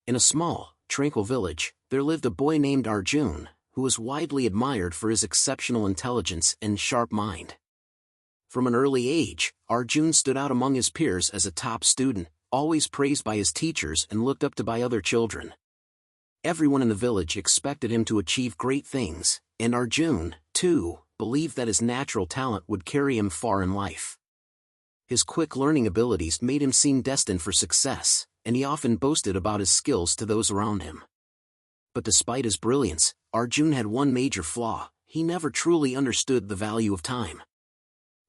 In a small, tranquil village, there lived a boy named Arjun, who was widely admired for his exceptional intelligence and sharp mind. From an early age, Arjun stood out among his peers as a top student, always praised by his teachers and looked up to by other children. Everyone in the village expected him to achieve great things, and Arjun, too, believed that his natural talent would carry him far in life. His quick learning abilities made him seem destined for success, and he often boasted about his skills to those around him. But despite his brilliance, Arjun had one major flaw: he never truly understood the value of time.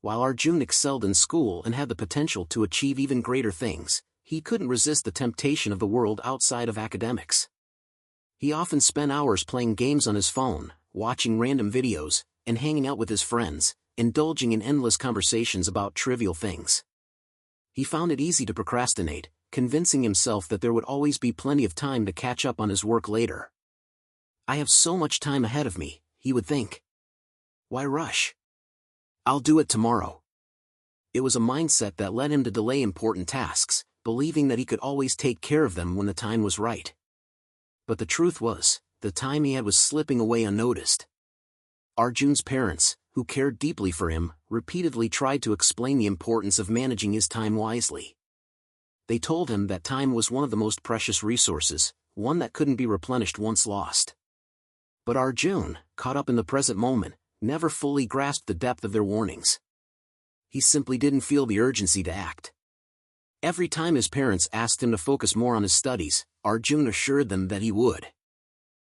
While Arjun excelled in school and had the potential to achieve even greater things, he couldn't resist the temptation of the world outside of academics. He often spent hours playing games on his phone, watching random videos, and hanging out with his friends, indulging in endless conversations about trivial things. He found it easy to procrastinate, convincing himself that there would always be plenty of time to catch up on his work later. "I have so much time ahead of me," he would think. "Why rush? I'll do it tomorrow." It was a mindset that led him to delay important tasks, believing that he could always take care of them when the time was right. But the truth was, the time he had was slipping away unnoticed. Arjun's parents, who cared deeply for him, repeatedly tried to explain the importance of managing his time wisely. They told him that time was one of the most precious resources, one that couldn't be replenished once lost. But Arjun, caught up in the present moment, never fully grasped the depth of their warnings. He simply didn't feel the urgency to act. Every time his parents asked him to focus more on his studies, Arjun assured them that he would.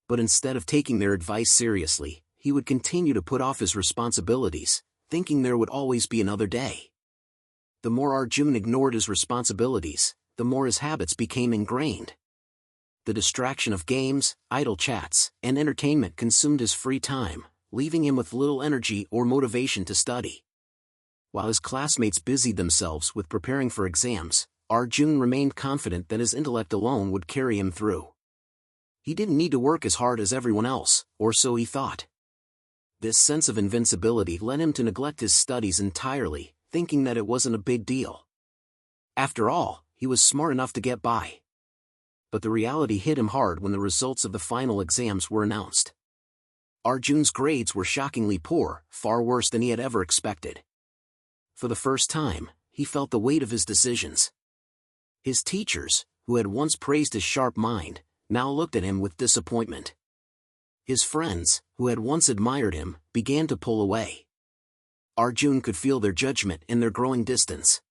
But instead of taking their advice seriously, he would continue to put off his responsibilities, thinking there would always be another day. The more Arjun ignored his responsibilities, the more his habits became ingrained. The distraction of games, idle chats, and entertainment consumed his free time, leaving him with little energy or motivation to study. While his classmates busied themselves with preparing for exams, Arjun remained confident that his intellect alone would carry him through. He didn't need to work as hard as everyone else, or so he thought. This sense of invincibility led him to neglect his studies entirely, thinking that it wasn't a big deal. After all, he was smart enough to get by. But the reality hit him hard when the results of the final exams were announced. Arjun's grades were shockingly poor, far worse than he had ever expected. For the first time, he felt the weight of his decisions. His teachers, who had once praised his sharp mind, now looked at him with disappointment. His friends, who had once admired him, began to pull away. Arjun could feel their judgment and their growing distance.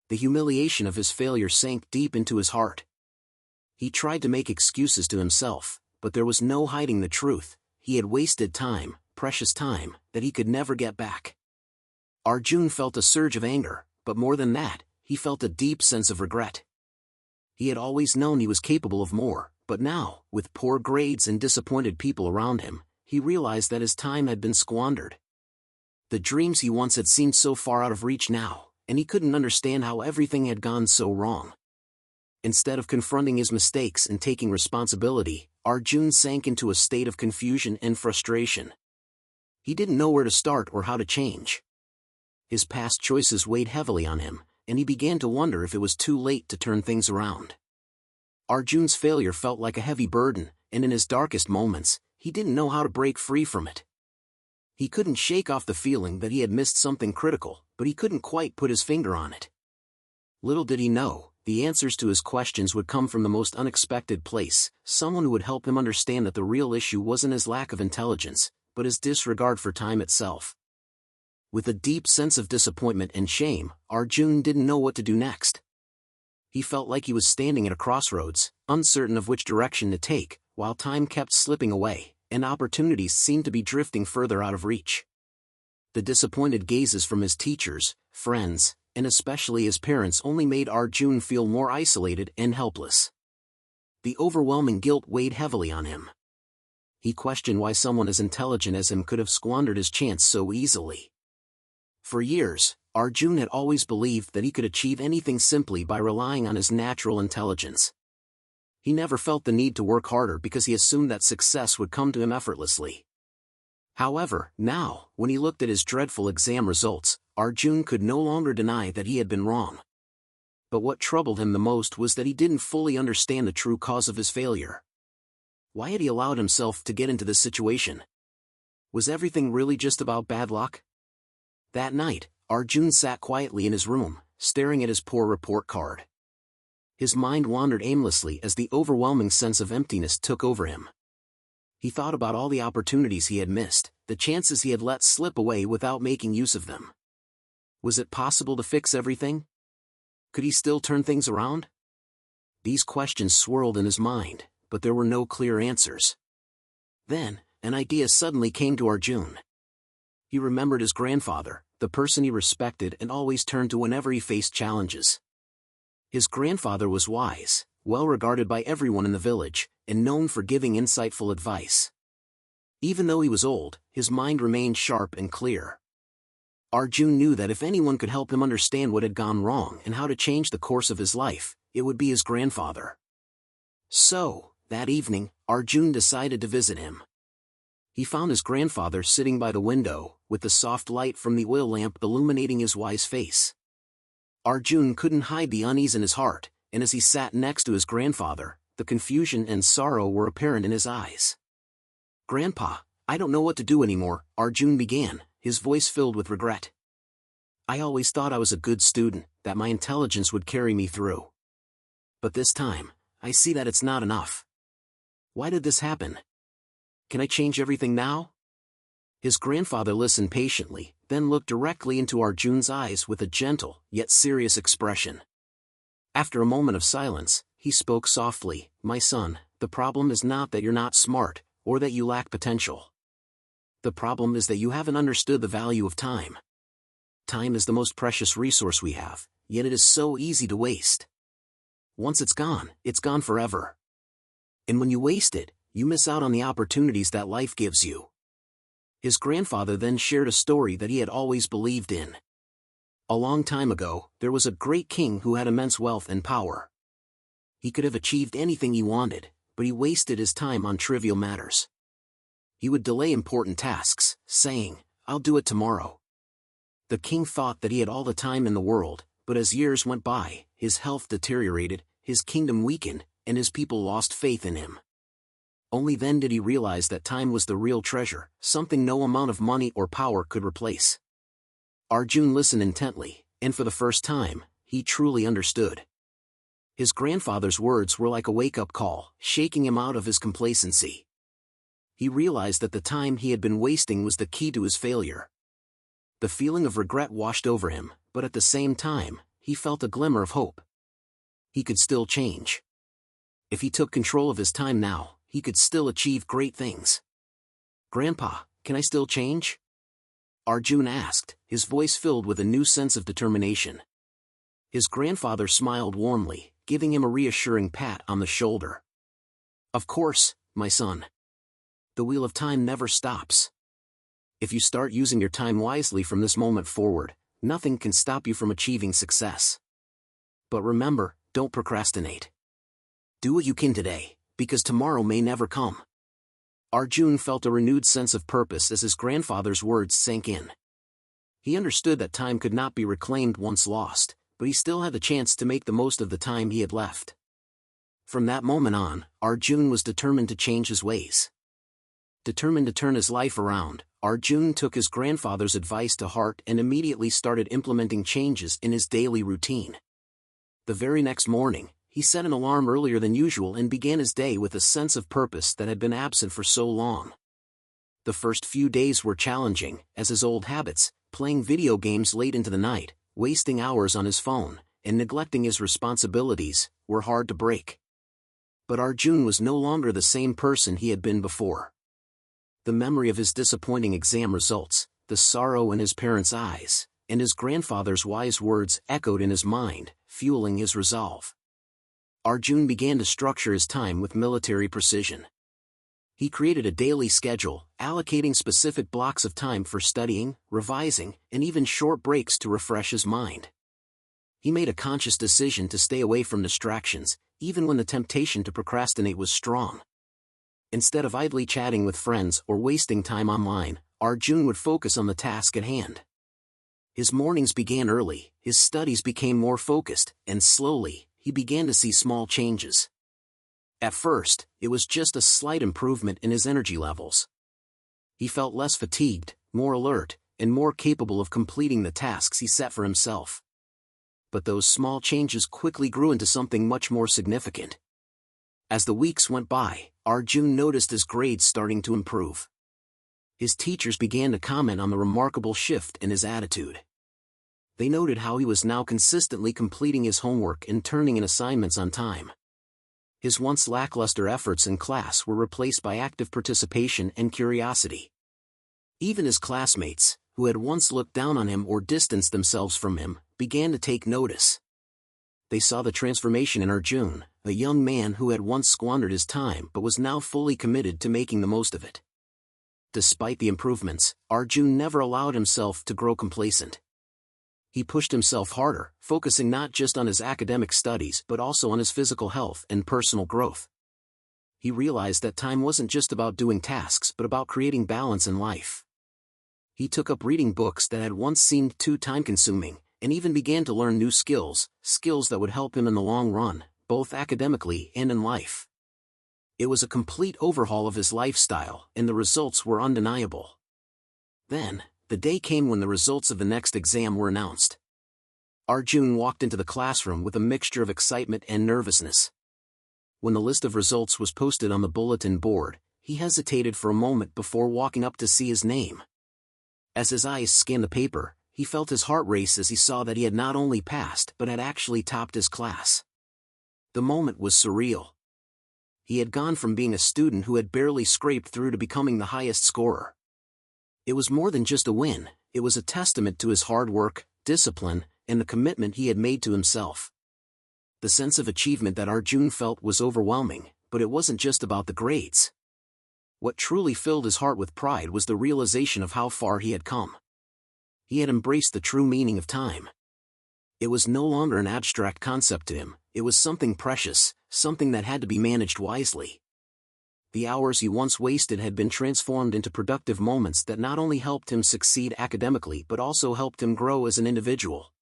The humiliation of his failure sank deep into his heart. He tried to make excuses to himself, but there was no hiding the truth: he had wasted time, precious time, that he could never get back. Arjun felt a surge of anger, but more than that, he felt a deep sense of regret. He had always known he was capable of more, but now, with poor grades and disappointed people around him, he realized that his time had been squandered. The dreams he once had seemed so far out of reach now, and he couldn't understand how everything had gone so wrong. Instead of confronting his mistakes and taking responsibility, Arjun sank into a state of confusion and frustration. He didn't know where to start or how to change. His past choices weighed heavily on him, and he began to wonder if it was too late to turn things around. Arjun's failure felt like a heavy burden, and in his darkest moments, he didn't know how to break free from it. He couldn't shake off the feeling that he had missed something critical, but he couldn't quite put his finger on it. Little did he know, the answers to his questions would come from the most unexpected place: someone who would help him understand that the real issue wasn't his lack of intelligence, but his disregard for time itself. With a deep sense of disappointment and shame, Arjun didn't know what to do next. He felt like he was standing at a crossroads, uncertain of which direction to take, while time kept slipping away, and opportunities seemed to be drifting further out of reach. The disappointed gazes from his teachers, friends, and especially his parents only made Arjun feel more isolated and helpless. The overwhelming guilt weighed heavily on him. He questioned why someone as intelligent as him could have squandered his chance so easily. For years, Arjun had always believed that he could achieve anything simply by relying on his natural intelligence. He never felt the need to work harder because he assumed that success would come to him effortlessly. However, now, when he looked at his dreadful exam results, Arjun could no longer deny that he had been wrong. But what troubled him the most was that he didn't fully understand the true cause of his failure. Why had he allowed himself to get into this situation? Was everything really just about bad luck? That night, Arjun sat quietly in his room, staring at his poor report card. His mind wandered aimlessly as the overwhelming sense of emptiness took over him. He thought about all the opportunities he had missed, the chances he had let slip away without making use of them. Was it possible to fix everything? Could he still turn things around? These questions swirled in his mind, but there were no clear answers. Then, an idea suddenly came to Arjun. He remembered his grandfather, the person he respected and always turned to whenever he faced challenges. His grandfather was wise, well regarded by everyone in the village, and known for giving insightful advice. Even though he was old, his mind remained sharp and clear. Arjun knew that if anyone could help him understand what had gone wrong and how to change the course of his life, it would be his grandfather. So, that evening, Arjun decided to visit him. He found his grandfather sitting by the window, with the soft light from the oil lamp illuminating his wise face. Arjun couldn't hide the unease in his heart, and as he sat next to his grandfather, the confusion and sorrow were apparent in his eyes. "Grandpa, I don't know what to do anymore," Arjun began, his voice filled with regret. "I always thought I was a good student, that my intelligence would carry me through. But this time, I see that it's not enough. Why did this happen? Can I change everything now?" His grandfather listened patiently, then looked directly into Arjun's eyes with a gentle, yet serious expression. After a moment of silence, he spoke softly, "My son, the problem is not that you're not smart, or that you lack potential. The problem is that you haven't understood the value of time. Time is the most precious resource we have, yet it is so easy to waste. Once it's gone forever. And when you waste it, you miss out on the opportunities that life gives you." His grandfather then shared a story that he had always believed in. A long time ago, there was a great king who had immense wealth and power. He could have achieved anything he wanted, but he wasted his time on trivial matters. He would delay important tasks, saying, "I'll do it tomorrow." The king thought that he had all the time in the world, but as years went by, his health deteriorated, his kingdom weakened, and his people lost faith in him. Only then did he realize that time was the real treasure, something no amount of money or power could replace. Arjun listened intently, and for the first time, he truly understood. His grandfather's words were like a wake-up call, shaking him out of his complacency. He realized that the time he had been wasting was the key to his failure. The feeling of regret washed over him, but at the same time, he felt a glimmer of hope. He could still change. If he took control of his time now, he could still achieve great things. "Grandpa, can I still change?" Arjun asked, his voice filled with a new sense of determination. His grandfather smiled warmly, giving him a reassuring pat on the shoulder. "Of course, my son. The wheel of time never stops. If you start using your time wisely from this moment forward, nothing can stop you from achieving success. But remember, don't procrastinate. Do what you can today, because tomorrow may never come." Arjun felt a renewed sense of purpose as his grandfather's words sank in. He understood that time could not be reclaimed once lost, but he still had the chance to make the most of the time he had left. From that moment on, Arjun was determined to change his ways. Determined to turn his life around, Arjun took his grandfather's advice to heart and immediately started implementing changes in his daily routine. The very next morning, he set an alarm earlier than usual and began his day with a sense of purpose that had been absent for so long. The first few days were challenging, as his old habits, playing video games late into the night, wasting hours on his phone, and neglecting his responsibilities, were hard to break. But Arjun was no longer the same person he had been before. The memory of his disappointing exam results, the sorrow in his parents' eyes, and his grandfather's wise words echoed in his mind, fueling his resolve. Arjun began to structure his time with military precision. He created a daily schedule, allocating specific blocks of time for studying, revising, and even short breaks to refresh his mind. He made a conscious decision to stay away from distractions, even when the temptation to procrastinate was strong. Instead of idly chatting with friends or wasting time online, Arjun would focus on the task at hand. His mornings began early, his studies became more focused, and slowly, he began to see small changes. At first, it was just a slight improvement in his energy levels. He felt less fatigued, more alert, and more capable of completing the tasks he set for himself. But those small changes quickly grew into something much more significant. As the weeks went by, Arjun noticed his grades starting to improve. His teachers began to comment on the remarkable shift in his attitude. They noted how he was now consistently completing his homework and turning in assignments on time. His once lackluster efforts in class were replaced by active participation and curiosity. Even his classmates, who had once looked down on him or distanced themselves from him, began to take notice. They saw the transformation in Arjun, a young man who had once squandered his time but was now fully committed to making the most of it. Despite the improvements, Arjun never allowed himself to grow complacent. He pushed himself harder, focusing not just on his academic studies but also on his physical health and personal growth. He realized that time wasn't just about doing tasks but about creating balance in life. He took up reading books that had once seemed too time-consuming, and even began to learn new skills that would help him in the long run, both academically and in life. It was a complete overhaul of his lifestyle, and the results were undeniable. Then, the day came when the results of the next exam were announced. Arjun walked into the classroom with a mixture of excitement and nervousness. When the list of results was posted on the bulletin board, he hesitated for a moment before walking up to see his name. As his eyes scanned the paper, he felt his heart race as he saw that he had not only passed but had actually topped his class. The moment was surreal. He had gone from being a student who had barely scraped through to becoming the highest scorer. It was more than just a win, it was a testament to his hard work, discipline, and the commitment he had made to himself. The sense of achievement that Arjun felt was overwhelming, but it wasn't just about the grades. What truly filled his heart with pride was the realization of how far he had come. He had embraced the true meaning of time. It was no longer an abstract concept to him, it was something precious, something that had to be managed wisely. The hours he once wasted had been transformed into productive moments that not only helped him succeed academically but also helped him grow as an individual.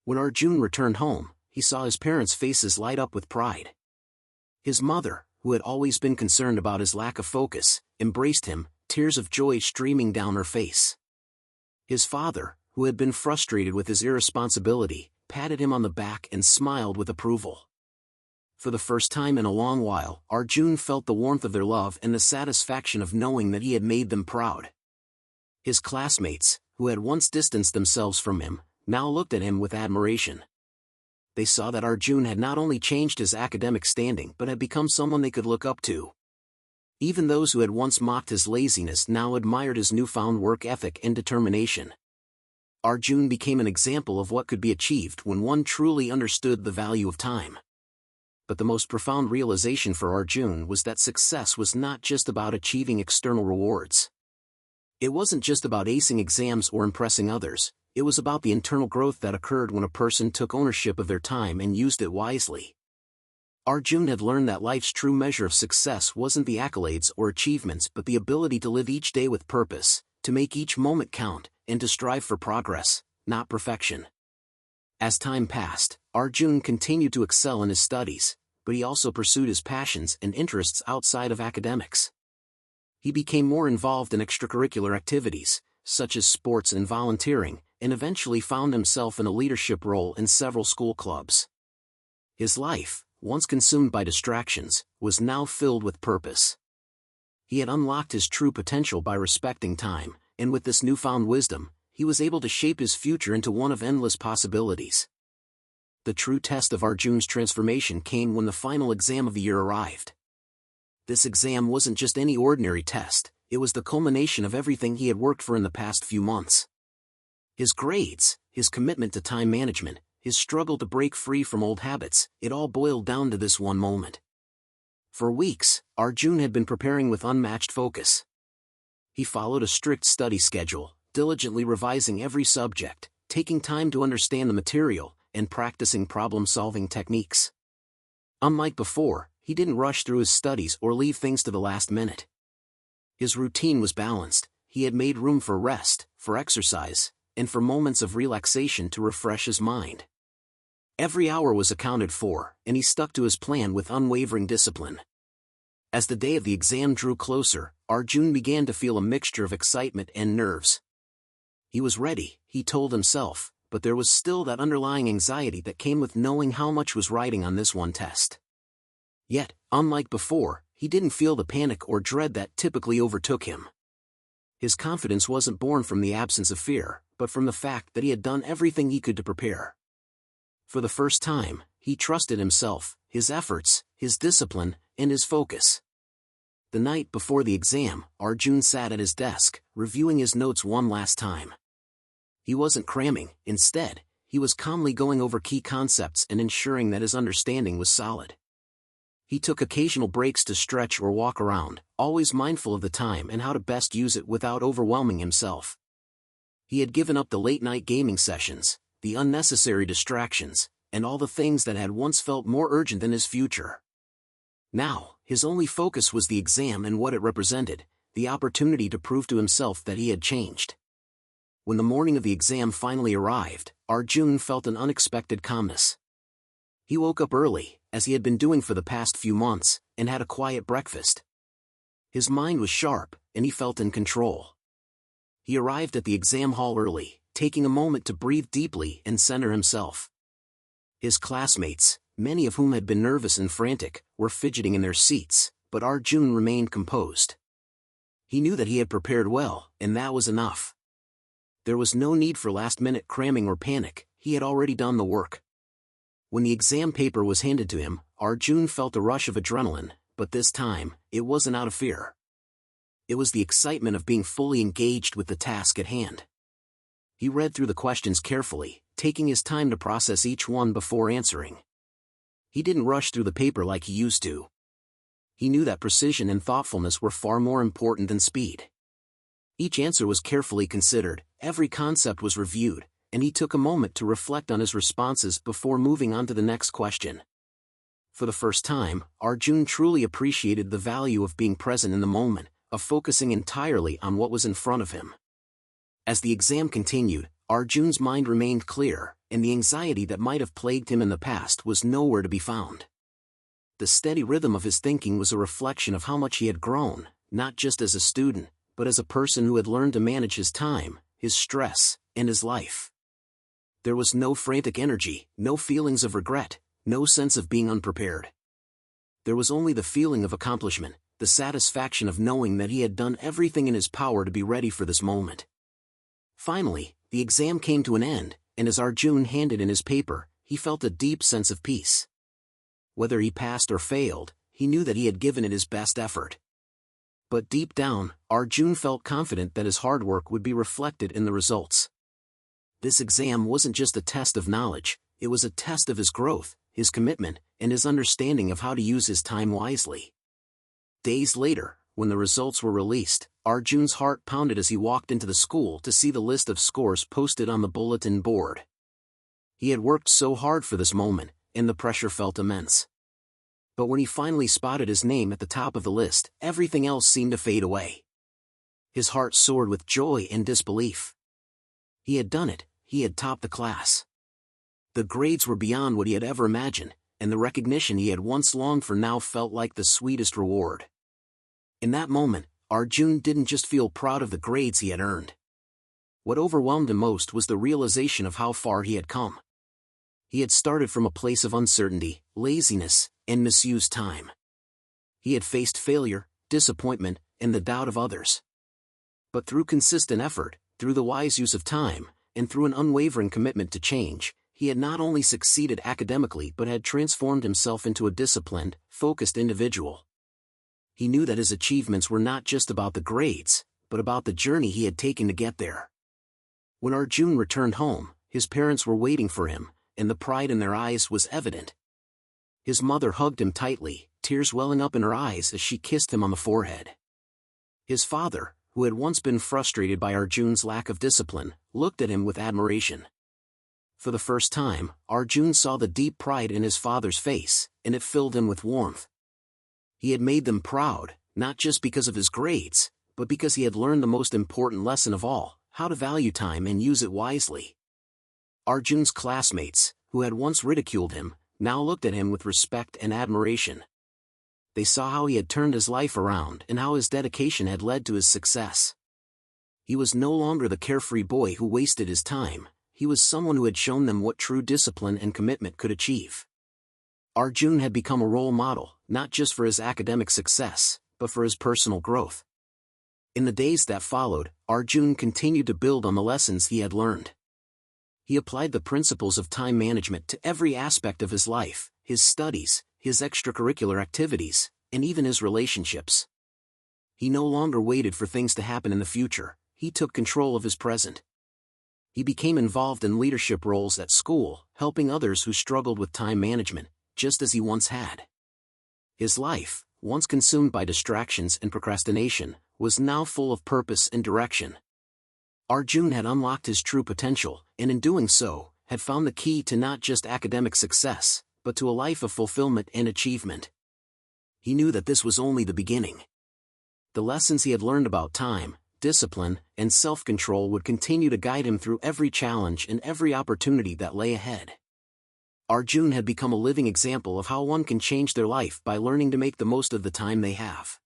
When Arjun returned home, he saw his parents' faces light up with pride. His mother, who had always been concerned about his lack of focus, embraced him, tears of joy streaming down her face. His father, who had been frustrated with his irresponsibility, patted him on the back and smiled with approval. For the first time in a long while, Arjun felt the warmth of their love and the satisfaction of knowing that he had made them proud. His classmates, who had once distanced themselves from him, now looked at him with admiration. They saw that Arjun had not only changed his academic standing but had become someone they could look up to. Even those who had once mocked his laziness now admired his newfound work ethic and determination. Arjun became an example of what could be achieved when one truly understood the value of time. But the most profound realization for Arjun was that success was not just about achieving external rewards. It wasn't just about acing exams or impressing others, it was about the internal growth that occurred when a person took ownership of their time and used it wisely. Arjun had learned that life's true measure of success wasn't the accolades or achievements but the ability to live each day with purpose, to make each moment count, and to strive for progress, not perfection. As time passed, Arjun continued to excel in his studies, but he also pursued his passions and interests outside of academics. He became more involved in extracurricular activities, such as sports and volunteering, and eventually found himself in a leadership role in several school clubs. His life, once consumed by distractions, was now filled with purpose. He had unlocked his true potential by respecting time, and with this newfound wisdom, he was able to shape his future into one of endless possibilities. The true test of Arjun's transformation came when the final exam of the year arrived. This exam wasn't just any ordinary test, it was the culmination of everything he had worked for in the past few months. His grades, his commitment to time management, his struggle to break free from old habits, it all boiled down to this one moment. For weeks, Arjun had been preparing with unmatched focus. He followed a strict study schedule, diligently revising every subject, taking time to understand the material, and practicing problem-solving techniques. Unlike before, he didn't rush through his studies or leave things to the last minute. His routine was balanced, he had made room for rest, for exercise, and for moments of relaxation to refresh his mind. Every hour was accounted for, and he stuck to his plan with unwavering discipline. As the day of the exam drew closer, Arjun began to feel a mixture of excitement and nerves. He was ready, he told himself, but there was still that underlying anxiety that came with knowing how much was riding on this one test. Yet, unlike before, he didn't feel the panic or dread that typically overtook him. His confidence wasn't born from the absence of fear, but from the fact that he had done everything he could to prepare. For the first time, he trusted himself, his efforts, his discipline, and his focus. The night before the exam, Arjun sat at his desk, reviewing his notes one last time. He wasn't cramming, instead, he was calmly going over key concepts and ensuring that his understanding was solid. He took occasional breaks to stretch or walk around, always mindful of the time and how to best use it without overwhelming himself. He had given up the late-night gaming sessions, the unnecessary distractions, and all the things that had once felt more urgent than his future. Now, his only focus was the exam and what it represented, the opportunity to prove to himself that he had changed. When the morning of the exam finally arrived, Arjun felt an unexpected calmness. He woke up early, as he had been doing for the past few months, and had a quiet breakfast. His mind was sharp, and he felt in control. He arrived at the exam hall early, taking a moment to breathe deeply and center himself. His classmates, many of whom had been nervous and frantic, were fidgeting in their seats, but Arjun remained composed. He knew that he had prepared well, and that was enough. There was no need for last-minute cramming or panic, he had already done the work. When the exam paper was handed to him, Arjun felt a rush of adrenaline, but this time, it wasn't out of fear. It was the excitement of being fully engaged with the task at hand. He read through the questions carefully, taking his time to process each one before answering. He didn't rush through the paper like he used to. He knew that precision and thoughtfulness were far more important than speed. Each answer was carefully considered, every concept was reviewed, and he took a moment to reflect on his responses before moving on to the next question. For the first time, Arjun truly appreciated the value of being present in the moment, of focusing entirely on what was in front of him. As the exam continued, Arjun's mind remained clear, and the anxiety that might have plagued him in the past was nowhere to be found. The steady rhythm of his thinking was a reflection of how much he had grown, not just as a student, but as a person who had learned to manage his time, his stress, and his life. There was no frantic energy, no feelings of regret, no sense of being unprepared. There was only the feeling of accomplishment, the satisfaction of knowing that he had done everything in his power to be ready for this moment. Finally, the exam came to an end, and as Arjun handed in his paper, he felt a deep sense of peace. Whether he passed or failed, he knew that he had given it his best effort. But deep down, Arjun felt confident that his hard work would be reflected in the results. This exam wasn't just a test of knowledge, it was a test of his growth, his commitment, and his understanding of how to use his time wisely. Days later, when the results were released, Arjun's heart pounded as he walked into the school to see the list of scores posted on the bulletin board. He had worked so hard for this moment, and the pressure felt immense. But when he finally spotted his name at the top of the list, everything else seemed to fade away. His heart soared with joy and disbelief. He had done it, he had topped the class. The grades were beyond what he had ever imagined, and the recognition he had once longed for now felt like the sweetest reward. In that moment, Arjun didn't just feel proud of the grades he had earned. What overwhelmed him most was the realization of how far he had come. He had started from a place of uncertainty, laziness, and misused time. He had faced failure, disappointment, and the doubt of others. But through consistent effort, through the wise use of time, and through an unwavering commitment to change, he had not only succeeded academically but had transformed himself into a disciplined, focused individual. He knew that his achievements were not just about the grades, but about the journey he had taken to get there. When Arjun returned home, his parents were waiting for him, and the pride in their eyes was evident. His mother hugged him tightly, tears welling up in her eyes as she kissed him on the forehead. His father, who had once been frustrated by Arjun's lack of discipline, looked at him with admiration. For the first time, Arjun saw the deep pride in his father's face, and it filled him with warmth. He had made them proud, not just because of his grades, but because he had learned the most important lesson of all, how to value time and use it wisely. Arjun's classmates, who had once ridiculed him, now looked at him with respect and admiration. They saw how he had turned his life around and how his dedication had led to his success. He was no longer the carefree boy who wasted his time, he was someone who had shown them what true discipline and commitment could achieve. Arjun had become a role model, not just for his academic success, but for his personal growth. In the days that followed, Arjun continued to build on the lessons he had learned. He applied the principles of time management to every aspect of his life, his studies, his extracurricular activities, and even his relationships. He no longer waited for things to happen in the future, he took control of his present. He became involved in leadership roles at school, helping others who struggled with time management, just as he once had. His life, once consumed by distractions and procrastination, was now full of purpose and direction. Arjun had unlocked his true potential, and in doing so, had found the key to not just academic success, but to a life of fulfillment and achievement. He knew that this was only the beginning. The lessons he had learned about time, discipline, and self-control would continue to guide him through every challenge and every opportunity that lay ahead. Arjun had become a living example of how one can change their life by learning to make the most of the time they have.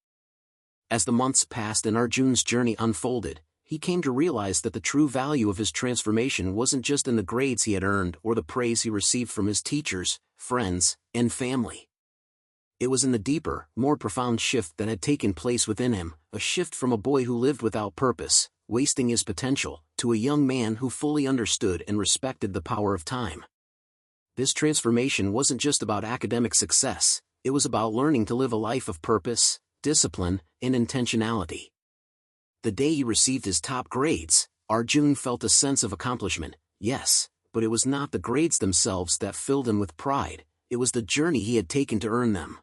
As the months passed and Arjun's journey unfolded, he came to realize that the true value of his transformation wasn't just in the grades he had earned or the praise he received from his teachers, friends, and family. It was in the deeper, more profound shift that had taken place within him, a shift from a boy who lived without purpose, wasting his potential, to a young man who fully understood and respected the power of time. This transformation wasn't just about academic success, it was about learning to live a life of purpose, discipline, and intentionality. The day he received his top grades, Arjun felt a sense of accomplishment, yes, but it was not the grades themselves that filled him with pride, it was the journey he had taken to earn them.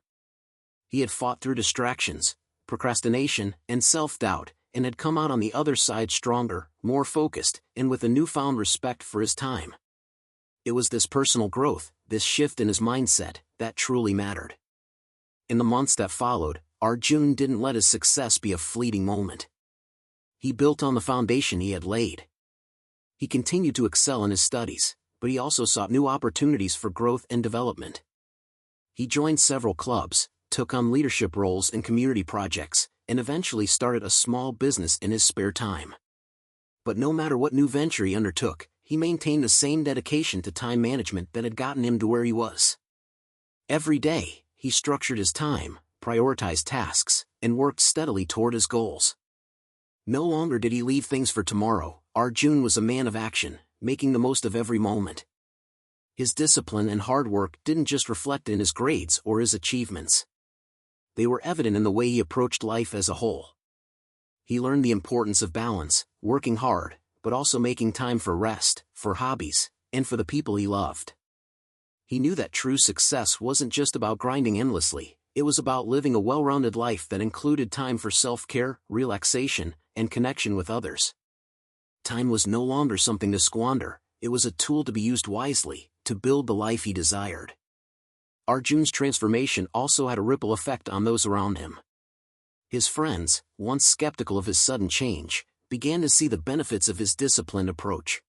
He had fought through distractions, procrastination, and self-doubt, and had come out on the other side stronger, more focused, and with a newfound respect for his time. It was this personal growth, this shift in his mindset, that truly mattered. In the months that followed, Arjun didn't let his success be a fleeting moment. He built on the foundation he had laid. He continued to excel in his studies, but he also sought new opportunities for growth and development. He joined several clubs, took on leadership roles in community projects, and eventually started a small business in his spare time. But no matter what new venture he undertook, he maintained the same dedication to time management that had gotten him to where he was. Every day, he structured his time, prioritized tasks, and worked steadily toward his goals. No longer did he leave things for tomorrow, Arjun was a man of action, making the most of every moment. His discipline and hard work didn't just reflect in his grades or his achievements. They were evident in the way he approached life as a whole. He learned the importance of balance, working hard, but also making time for rest, for hobbies, and for the people he loved. He knew that true success wasn't just about grinding endlessly, it was about living a well-rounded life that included time for self-care, relaxation, and connection with others. Time was no longer something to squander, it was a tool to be used wisely, to build the life he desired. Arjun's transformation also had a ripple effect on those around him. His friends, once skeptical of his sudden change, began to see the benefits of his disciplined approach.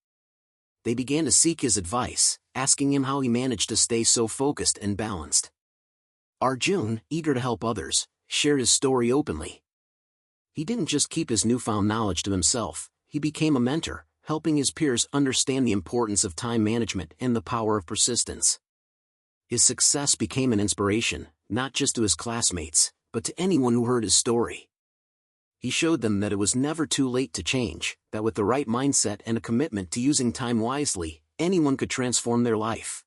They began to seek his advice, asking him how he managed to stay so focused and balanced. Arjun, eager to help others, shared his story openly. He didn't just keep his newfound knowledge to himself, he became a mentor, helping his peers understand the importance of time management and the power of persistence. His success became an inspiration, not just to his classmates, but to anyone who heard his story. He showed them that it was never too late to change, that with the right mindset and a commitment to using time wisely, anyone could transform their life.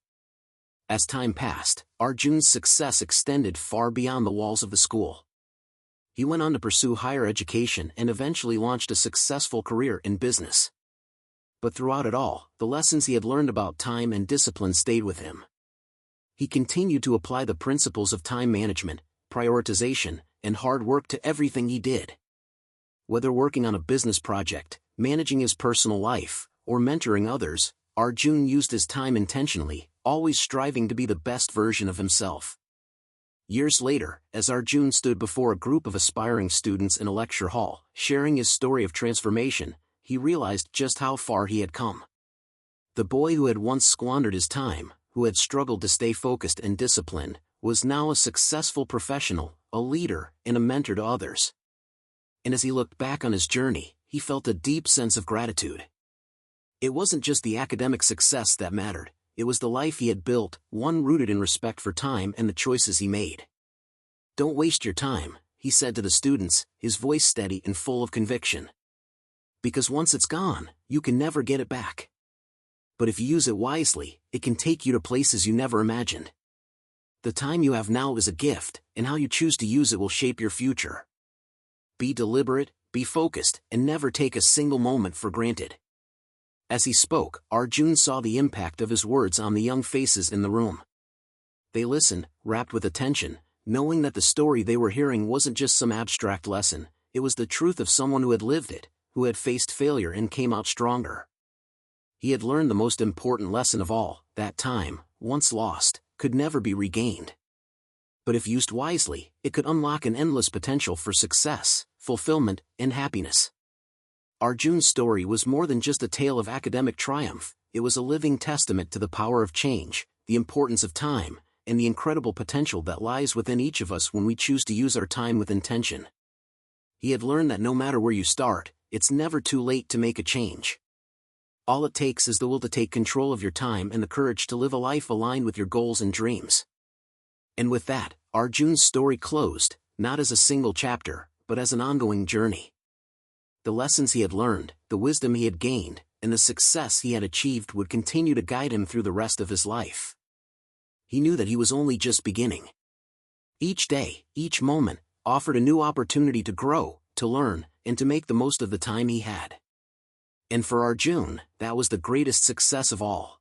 As time passed, Arjun's success extended far beyond the walls of the school. He went on to pursue higher education and eventually launched a successful career in business. But throughout it all, the lessons he had learned about time and discipline stayed with him. He continued to apply the principles of time management, prioritization, and hard work to everything he did. Whether working on a business project, managing his personal life, or mentoring others, Arjun used his time intentionally, always striving to be the best version of himself. Years later, as Arjun stood before a group of aspiring students in a lecture hall, sharing his story of transformation, he realized just how far he had come. The boy who had once squandered his time, who had struggled to stay focused and disciplined, was now a successful professional, a leader, and a mentor to others. And as he looked back on his journey, he felt a deep sense of gratitude. It wasn't just the academic success that mattered, it was the life he had built, one rooted in respect for time and the choices he made. "Don't waste your time," he said to the students, his voice steady and full of conviction. "Because once it's gone, you can never get it back. But if you use it wisely, it can take you to places you never imagined. The time you have now is a gift, and how you choose to use it will shape your future. Be deliberate, be focused, and never take a single moment for granted." As he spoke, Arjun saw the impact of his words on the young faces in the room. They listened, rapt with attention, knowing that the story they were hearing wasn't just some abstract lesson, it was the truth of someone who had lived it, who had faced failure and came out stronger. He had learned the most important lesson of all, that time, once lost, could never be regained. But if used wisely, it could unlock an endless potential for success, fulfillment, and happiness. Arjun's story was more than just a tale of academic triumph, it was a living testament to the power of change, the importance of time, and the incredible potential that lies within each of us when we choose to use our time with intention. He had learned that no matter where you start, it's never too late to make a change. All it takes is the will to take control of your time and the courage to live a life aligned with your goals and dreams. And with that, Arjun's story closed, not as a single chapter, but as an ongoing journey. The lessons he had learned, the wisdom he had gained, and the success he had achieved would continue to guide him through the rest of his life. He knew that he was only just beginning. Each day, each moment, offered a new opportunity to grow, to learn, and to make the most of the time he had. And for Arjun, that was the greatest success of all.